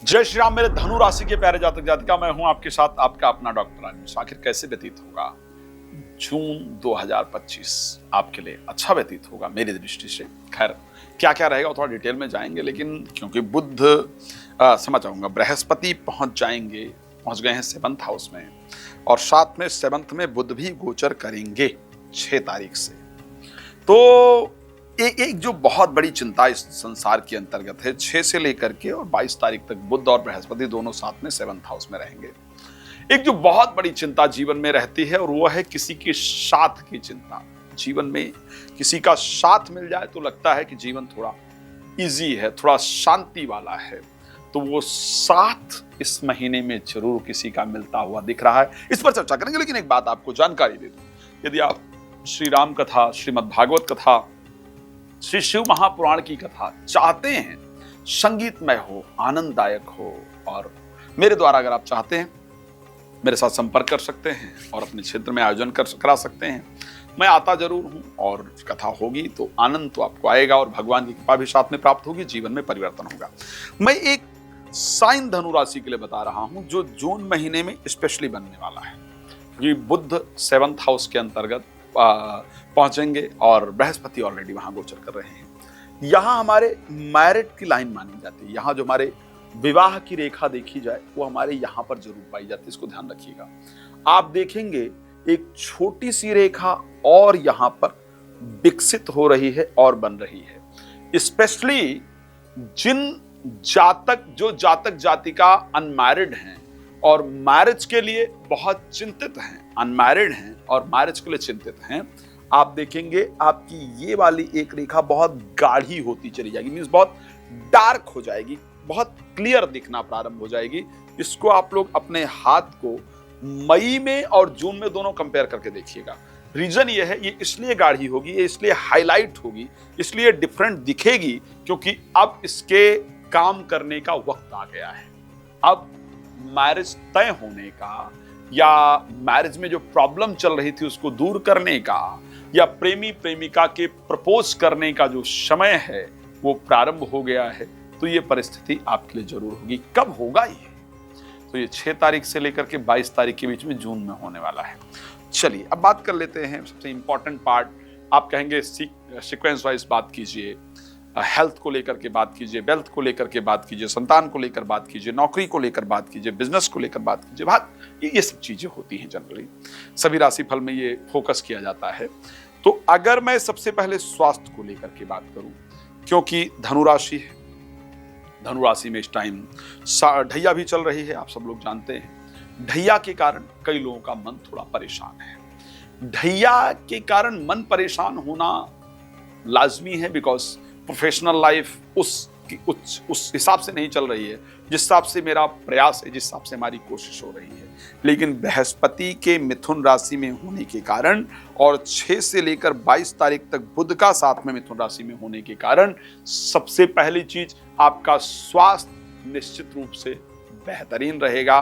जय श्री राम मेरे धनु राशि के प्यारे जातक जातिका, मैं हूं आपके साथ आपका अपना डॉक्टर आयुष। आखिर कैसे व्यतीत होगा जून 2025 आपके लिए? अच्छा व्यतीत होगा मेरी दृष्टि से। खैर क्या क्या रहेगा थोड़ा डिटेल में जाएंगे, लेकिन क्योंकि बुध समझ आऊंगा बृहस्पति पहुंच गए हैं 7th हाउस में, और साथ में 7th में बुध भी गोचर करेंगे 6 तारीख से। तो एक जो बहुत बड़ी चिंता इस संसार के अंतर्गत है, 6 से लेकर के और 22 तारीख तक बुध और बृहस्पति दोनों साथ में 7th हाउस में रहेंगे। एक जो बहुत बड़ी चिंता जीवन में रहती है और वो है किसी के साथ की चिंता। जीवन में किसी का साथ मिल जाए तो लगता है कि जीवन थोड़ा इजी है, थोड़ा शांति वाला है। तो वो साथ इस महीने में जरूर किसी का मिलता हुआ दिख रहा है। इस पर चर्चा करेंगे, लेकिन एक बात आपको जानकारी दे दूं, यदि आप श्री राम कथा, श्रीमद् भागवत कथा, श्री शिव महापुराण की कथा चाहते हैं, संगीतमय हो, आनंददायक हो, और मेरे द्वारा अगर आप चाहते हैं मेरे साथ संपर्क कर सकते हैं और अपने क्षेत्र में आयोजन करा सकते हैं। मैं आता जरूर हूं, और कथा होगी तो आनंद तो आपको आएगा और भगवान की कृपा भी साथ में प्राप्त होगी, जीवन में परिवर्तन होगा। मैं एक साइन धनु राशि के लिए बता रहा हूं जो जून महीने में स्पेशली बनने वाला है। ये बुध 7th हाउस के अंतर्गत पहुंचेंगे और बृहस्पति ऑलरेडी वहां गोचर कर रहे हैं। यहां हमारे मैरिट की लाइन मानी जाती है। यहां जो हमारे विवाह की रेखा देखी जाए वो हमारे यहां पर जरूर पाई जाती है, इसको ध्यान रखिएगा। आप देखेंगे एक छोटी सी रेखा और यहां पर विकसित हो रही है और बन रही है। स्पेशली जिन जातक जातिका अनमैरिड हैं और मैरिज के लिए बहुत चिंतित हैं, अनमैरिड हैं और मैरिज के लिए चिंतित हैं, आप देखेंगे आपकी ये वाली एक रेखा बहुत गाढ़ी होती चली जाएगी, मींस बहुत डार्क हो जाएगी, बहुत क्लियर दिखना प्रारंभ हो जाएगी। इसको आप लोग अपने हाथ को मई में और जून में दोनों कंपेयर करके देखिएगा। रीजन ये है, ये इसलिए गाढ़ी होगी, ये इसलिए हाईलाइट होगी, इसलिए डिफरेंट दिखेगी क्योंकि अब इसके काम करने का वक्त आ गया है। अब मैरिज तय होने का, या मैरिज में जो प्रॉब्लम चल रही थी उसको दूर करने का, या प्रेमी प्रेमिका के प्रपोज करने का जो समय है वो प्रारंभ हो गया है। तो ये परिस्थिति आपके लिए जरूर होगी। कब होगा ये? तो ये 6 तारीख से लेकर के 22 तारीख के बीच में जून में होने वाला है। चलिए अब बात कर लेते हैं सबसे इंपॉर्टेंट पार्ट। आप कहेंगे सीक्वेंस वाइज बात कीजिए, हेल्थ को लेकर के बात कीजिए, वेल्थ को लेकर के बात कीजिए, संतान को लेकर बात कीजिए, नौकरी को लेकर बात कीजिए, बिजनेस को लेकर बात कीजिए। ये सब चीजें होती हैं जनरली, सभी राशि फल में ये फोकस किया जाता है। तो अगर मैं सबसे पहले स्वास्थ्य को लेकर के बात करूं, क्योंकि धनु राशि है, धनु राशि में इस टाइम ढैया भी चल रही है, आप सब लोग जानते हैं। ढैया के कारण कई लोगों का मन थोड़ा परेशान है। ढैया के कारण मन परेशान होना लाजमी है, बिकॉज प्रोफेशनल लाइफ उस हिसाब से नहीं चल रही है जिस हिसाब से मेरा प्रयास है, जिस हिसाब से हमारी कोशिश हो रही है। लेकिन बृहस्पति के मिथुन राशि में होने के कारण और 6 से लेकर 22 तारीख तक बुध का साथ में मिथुन राशि में होने के कारण सबसे पहली चीज आपका स्वास्थ्य निश्चित रूप से बेहतरीन रहेगा।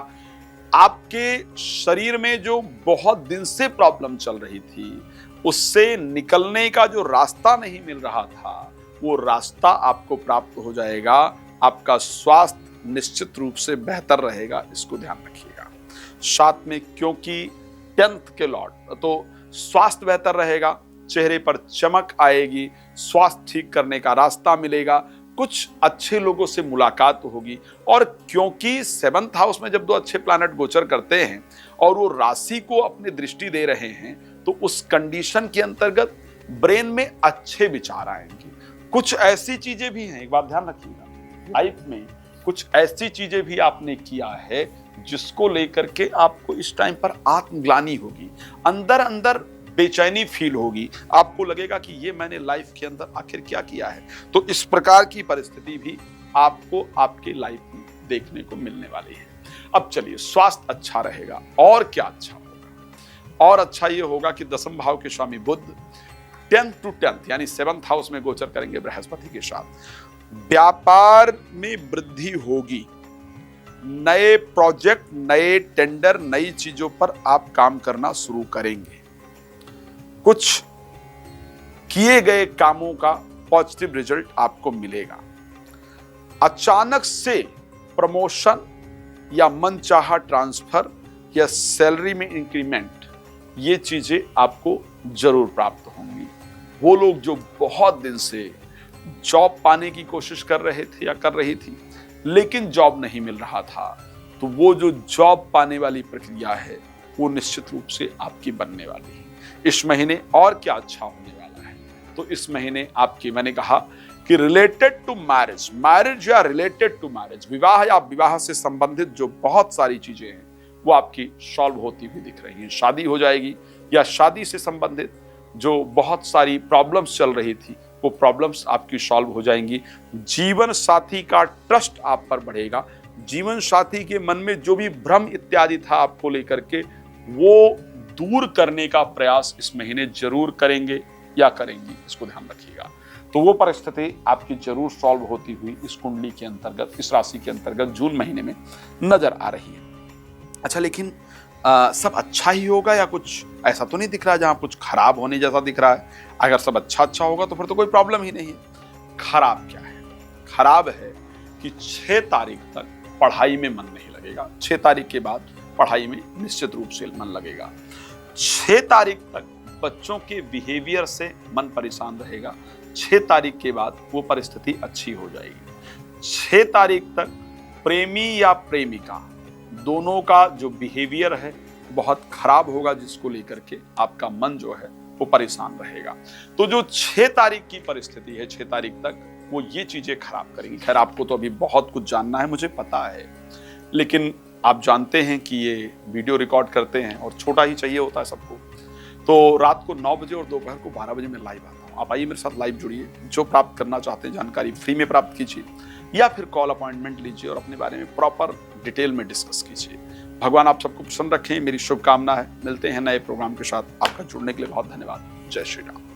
आपके शरीर में जो बहुत दिन से प्रॉब्लम चल रही थी उससे निकलने का जो रास्ता नहीं मिल रहा था वो रास्ता आपको प्राप्त हो जाएगा। आपका स्वास्थ्य निश्चित रूप से बेहतर रहेगा, इसको ध्यान रखिएगा। साथ में क्योंकि 10th के लॉर्ड, तो स्वास्थ्य बेहतर रहेगा, चेहरे पर चमक आएगी, स्वास्थ्य ठीक करने का रास्ता मिलेगा, कुछ अच्छे लोगों से मुलाकात होगी। और क्योंकि 7th हाउस में जब 2 अच्छे प्लैनेट गोचर करते हैं और वो राशि को अपनी दृष्टि दे रहे हैं तो उस कंडीशन के अंतर्गत ब्रेन में अच्छे विचार आएंगे। कुछ ऐसी चीजें भी हैं, एक बात ध्यान रखिएगा, लाइफ में कुछ ऐसी चीजें भी आपने किया है जिसको लेकर के आपको इस टाइम पर आत्मग्लानि होगी, अंदर अंदर बेचैनी फील होगी, आपको लगेगा कि ये मैंने लाइफ के अंदर आखिर क्या किया है। तो इस प्रकार की परिस्थिति भी आपको आपके लाइफ में देखने को मिलने वाली है। अब चलिए, स्वास्थ्य अच्छा रहेगा और क्या अच्छा होगा? और अच्छा ये होगा कि 10वें भाव के स्वामी बुध 10th to 10th यानी 7th हाउस में गोचर करेंगे बृहस्पति के साथ। व्यापार में वृद्धि होगी, नए प्रोजेक्ट, नए टेंडर, नई चीजों पर आप काम करना शुरू करेंगे। कुछ किए गए कामों का पॉजिटिव रिजल्ट आपको मिलेगा। अचानक से प्रमोशन या मनचाहा ट्रांसफर या सैलरी में इंक्रीमेंट, ये चीजें आपको जरूर प्राप्त होंगी। वो लोग जो बहुत दिन से जॉब पाने की कोशिश कर रहे थे या कर रही थी लेकिन जॉब नहीं मिल रहा था, तो वो जो जॉब पाने वाली प्रक्रिया है वो निश्चित रूप से आपकी बनने वाली है। इस महीने और क्या अच्छा होने वाला है, तो इस महीने आपकी, मैंने कहा कि रिलेटेड टू मैरिज, मैरिज या रिलेटेड टू मैरिज, विवाह या विवाह से संबंधित जो बहुत सारी चीजें हैं वो आपकी सॉल्व होती हुई दिख रही हैं। शादी हो जाएगी या शादी से संबंधित जो बहुत सारी प्रॉब्लम्स चल रही थी वो प्रॉब्लम्स आपकी सॉल्व हो जाएंगी। जीवन साथी का ट्रस्ट आप पर बढ़ेगा। जीवन साथी के मन में जो भी भ्रम इत्यादि था आपको लेकर के, वो दूर करने का प्रयास इस महीने जरूर करेंगे या करेंगी, इसको ध्यान रखिएगा। तो वो परिस्थिति आपकी जरूर सॉल्व होती हुई इस कुंडली के अंतर्गत, इस राशि के अंतर्गत जून महीने में नजर आ रही है। अच्छा, लेकिन सब अच्छा ही होगा या कुछ ऐसा तो नहीं दिख रहा है जहां कुछ खराब होने जैसा दिख रहा है? अगर सब अच्छा होगा तो फिर तो कोई प्रॉब्लम ही नहीं है। खराब क्या है? खराब है कि 6 तारीख तक पढ़ाई में मन नहीं लगेगा। 6 तारीख के बाद पढ़ाई में निश्चित रूप से मन लगेगा। 6 तारीख तक बच्चों के बिहेवियर से मन परेशान रहेगा। 6 तारीख के बाद वो परिस्थिति अच्छी हो जाएगी। 6 तारीख तक प्रेमी या प्रेमिका दोनों का जो बिहेवियर है बहुत खराब होगा, जिसको लेकर के आपका मन जो है वो परेशान रहेगा। तो जो 6 तारीख की परिस्थिति है, 6 तारीख तक वो ये चीजें खराब करेंगी। खैर, आपको तो अभी बहुत कुछ जानना है, मुझे पता है, लेकिन आप जानते हैं कि ये वीडियो रिकॉर्ड करते हैं और छोटा ही चाहिए होता है सबको। तो रात को 9 बजे और दोपहर को 12 बजे मैं लाइव आता हूँ। आप आइए मेरे साथ लाइव जुड़िए। जो प्राप्त करना चाहते हैं जानकारी फ्री में प्राप्त कीजिए या फिर कॉल अपॉइंटमेंट लीजिए और अपने बारे में प्रॉपर डिटेल में डिस्कस कीजिए। भगवान आप सबको प्रसन्न रखें, मेरी शुभकामना है। मिलते हैं नए प्रोग्राम के साथ। आपका जुड़ने के लिए बहुत धन्यवाद। जय श्री राम।